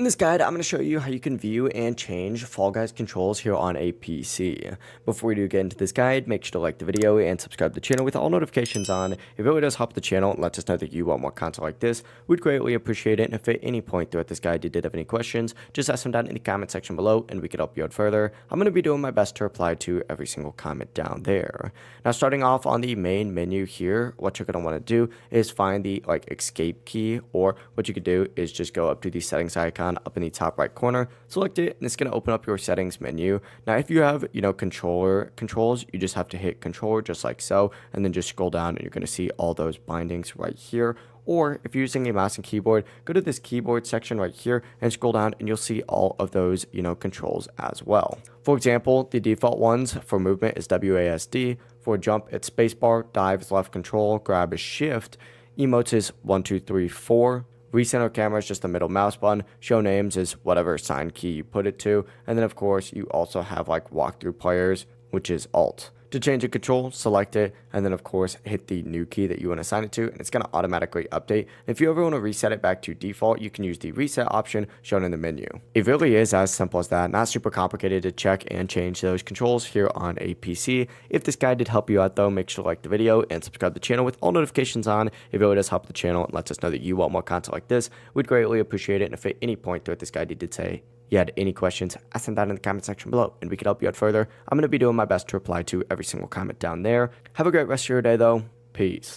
In this guide, I'm going to show you how you can view and change Fall Guys controls here on a PC. Before we do get into this guide, make sure to like the video and subscribe to the channel with all notifications on. It really does help the channel and lets us know that you want more content like this. We'd greatly appreciate it, and if at any point throughout this guide you did have any questions, just ask them down in the comment section below and we could help you out further. I'm going to be doing my best to reply to every single comment down there. Now, starting off on the main menu here, what you're going to want to do is find the escape key, or what you could do is just go up to the settings icon up in the top right corner, select it, and it's going to open up your settings menu. Now, if you have, controller controls, you just have to hit controller just like so, and then just scroll down and you're going to see all those bindings right here. Or if you're using a mouse and keyboard, go to this keyboard section right here and scroll down and you'll see all of those, controls as well. For example, the default ones for movement is WASD, for jump it's spacebar, dive is left control, grab is shift, emotes is 1, 2, 3, 4, recenter camera is just the middle mouse button, show names is whatever sign key you put it to, and then of course you also have walkthrough players, which is Alt. To change a control, select it, and then of course hit the new key that you want to assign it to, and it's going to automatically update. If you ever want to reset it back to default, you can use the reset option shown in the menu. It really is as simple as that, not super complicated to check and change those controls here on a PC. If this guide did help you out though, make sure to like the video and subscribe to the channel with all notifications on. It really does help the channel and lets us know that you want more content like this. We'd greatly appreciate it, and if at any point throughout this guide you did say you had any questions, ask them down in the comment section below and we could help you out further. I'm going to be doing my best to reply to every single comment down there. Have a great rest of your day though. Peace.